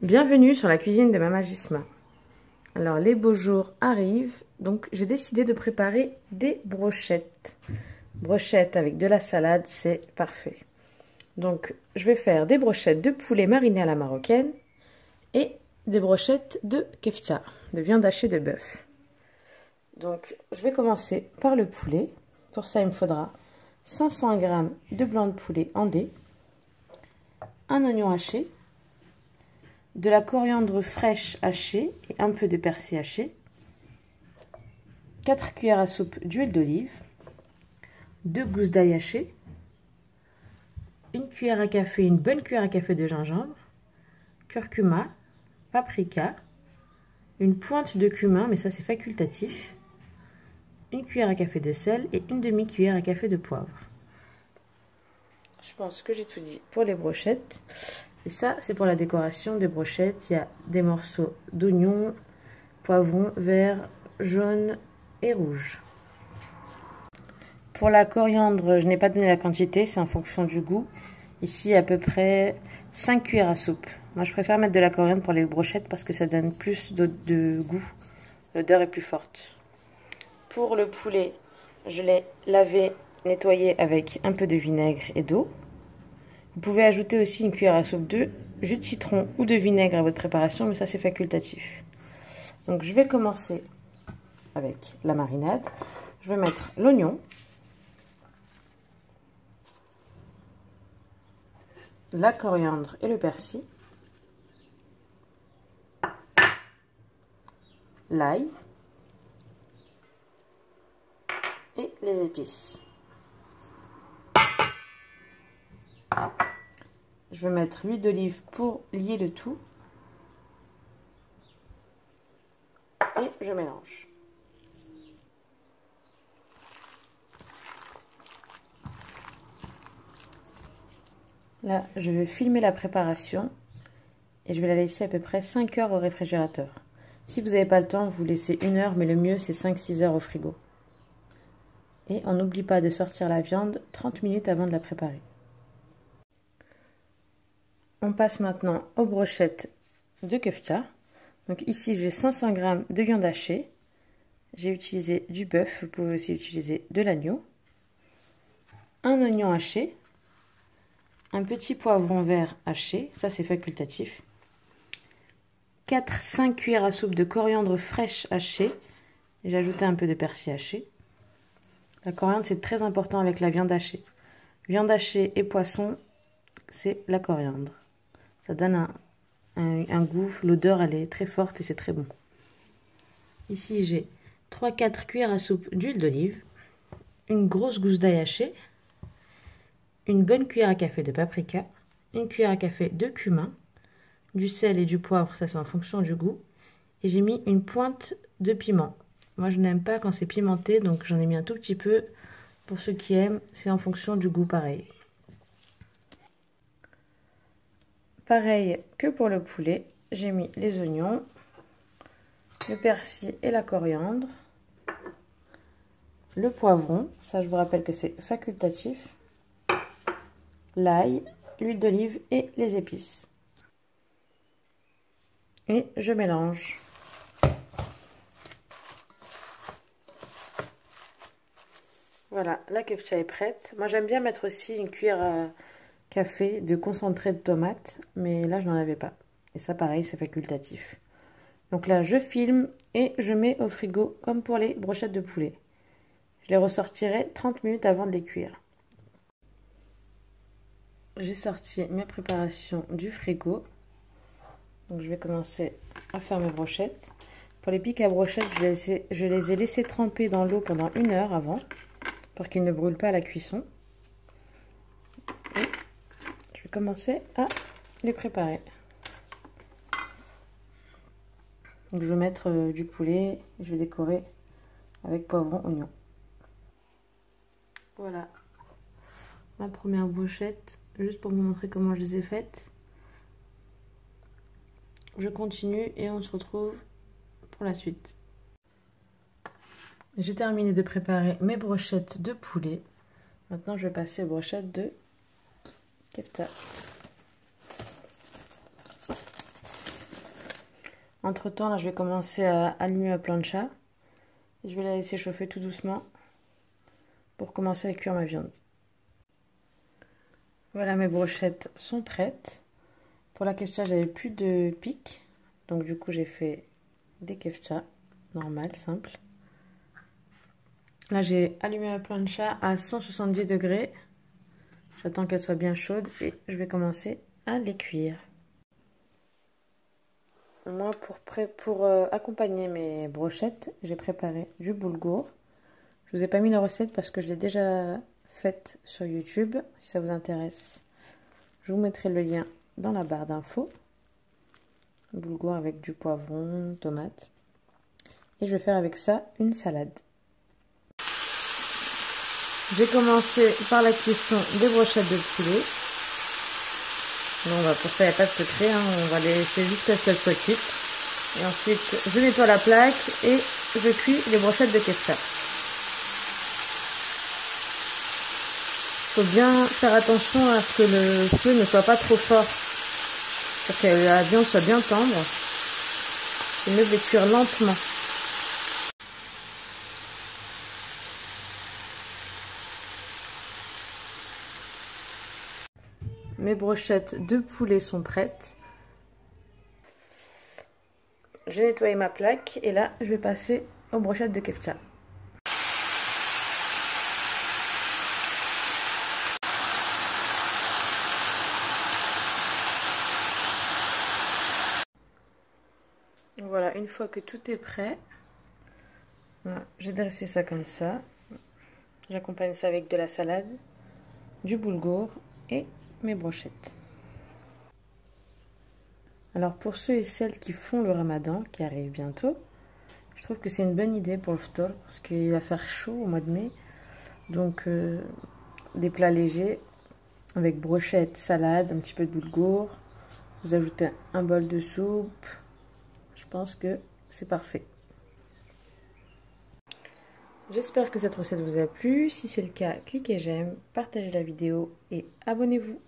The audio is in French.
Bienvenue sur la cuisine de Mama Gisma. Alors les beaux jours arrivent, donc j'ai décidé de préparer des brochettes. Brochettes avec de la salade, c'est parfait. Donc je vais faire des brochettes de poulet mariné à la marocaine et des brochettes de kefta, de viande hachée de bœuf. Donc je vais commencer par le poulet. Pour ça il me faudra 500 g de blanc de poulet en dés, un oignon haché, de la coriandre fraîche hachée et un peu de persil haché, 4 cuillères à soupe d'huile d'olive, 2 gousses d'ail hachées, une cuillère à café, une bonne cuillère à café de gingembre, curcuma, paprika, une pointe de cumin, mais ça c'est facultatif, une cuillère à café de sel et une demi-cuillère à café de poivre. Je pense que j'ai tout dit pour les brochettes. Et ça, c'est pour la décoration des brochettes. Il y a des morceaux d'oignons, poivrons, vert, jaune et rouge. Pour la coriandre, je n'ai pas donné la quantité, c'est en fonction du goût. Ici, à peu près 5 cuillères à soupe. Moi, je préfère mettre de la coriandre pour les brochettes parce que ça donne plus de goût. L'odeur est plus forte. Pour le poulet, je l'ai lavé, nettoyé avec un peu de vinaigre et d'eau. Vous pouvez ajouter aussi une cuillère à soupe de jus de citron ou de vinaigre à votre préparation, mais ça c'est facultatif. Donc je vais commencer avec la marinade. Je vais mettre l'oignon, la coriandre et le persil, l'ail et les épices. Je vais mettre l'huile d'olive pour lier le tout. Et je mélange. Là, je vais filmer la préparation. Et je vais la laisser à peu près 5 heures au réfrigérateur. Si vous n'avez pas le temps, vous laissez 1 heure, mais le mieux c'est 5-6 heures au frigo. Et on n'oublie pas de sortir la viande 30 minutes avant de la préparer. On passe maintenant aux brochettes de kefta. Donc ici j'ai 500 g de viande hachée. J'ai utilisé du bœuf, vous pouvez aussi utiliser de l'agneau. Un oignon haché. Un petit poivron vert haché, ça c'est facultatif. 4-5 cuillères à soupe de coriandre fraîche hachée. J'ai ajouté un peu de persil haché. La coriandre c'est très important avec la viande hachée. Viande hachée et poisson, c'est la coriandre. Ça donne un goût, l'odeur elle est très forte et c'est très bon. Ici j'ai 3-4 cuillères à soupe d'huile d'olive, une grosse gousse d'ail haché, une bonne cuillère à café de paprika, une cuillère à café de cumin, du sel et du poivre, ça c'est en fonction du goût, et j'ai mis une pointe de piment. Moi je n'aime pas quand c'est pimenté, donc j'en ai mis un tout petit peu. Pour ceux qui aiment, c'est en fonction du goût pareil. Pareil que pour le poulet, j'ai mis les oignons, le persil et la coriandre, le poivron, ça je vous rappelle que c'est facultatif, l'ail, l'huile d'olive et les épices. Et je mélange. Voilà, la kefta est prête. Moi j'aime bien mettre aussi une cuillère à café de concentré de tomate, mais là je n'en avais pas. Et ça pareil, c'est facultatif. Donc là je filme et je mets au frigo comme pour les brochettes de poulet. Je les ressortirai 30 minutes avant de les cuire. J'ai sorti mes préparations du frigo. Donc je vais commencer à faire mes brochettes. Pour les pics à brochettes, je les ai laissés tremper dans l'eau pendant 1 heure avant, pour qu'ils ne brûlent pas à la cuisson. Et je vais commencer à les préparer. Donc je vais mettre du poulet, je vais décorer avec poivron, oignon. Voilà ma première brochette, juste pour vous montrer comment je les ai faites. Je continue et on se retrouve pour la suite. J'ai terminé de préparer mes brochettes de poulet. Maintenant je vais passer aux brochettes de kefta. Entre temps, là, je vais commencer à allumer ma plancha. Je vais la laisser chauffer tout doucement pour commencer à cuire ma viande. Voilà, mes brochettes sont prêtes. Pour la kefcha, j'avais plus de pic. Donc du coup, j'ai fait des kefcha normales, simples. Là, j'ai allumé ma plancha à 170 degrés. J'attends qu'elle soit bien chaude et je vais commencer à les cuire. Moi, pour accompagner mes brochettes, j'ai préparé du boulgour. Je vous ai pas mis la recette parce que je l'ai déjà faite sur YouTube. Si ça vous intéresse, je vous mettrai le lien dans la barre d'infos. Boulgour avec du poivron, tomate. Et je vais faire avec ça une salade. J'ai commencé par la cuisson des brochettes de poulet. Non, pour ça, il n'y a pas de secret. Hein. On va les laisser jusqu'à ce qu'elles soient cuites. Et ensuite, je nettoie la plaque et je cuis les brochettes de kefcha. Il faut bien faire attention à ce que le feu ne soit pas trop fort. Pour que la viande soit bien tendre. C'est mieux de les cuire lentement. Mes brochettes de poulet sont prêtes. J'ai nettoyé ma plaque et là, je vais passer aux brochettes de kefcha. Voilà, une fois que tout est prêt, voilà, j'ai dressé ça comme ça. J'accompagne ça avec de la salade, du boulgour et mes brochettes. Alors pour ceux et celles qui font le ramadan, qui arrive bientôt, je trouve que c'est une bonne idée pour le ftor parce qu'il va faire chaud au mois de mai. Donc des plats légers avec brochettes, salade, un petit peu de boulgour. Vous ajoutez un bol de soupe. Je pense que c'est parfait. J'espère que cette recette vous a plu. Si c'est le cas, cliquez j'aime, partagez la vidéo et abonnez-vous.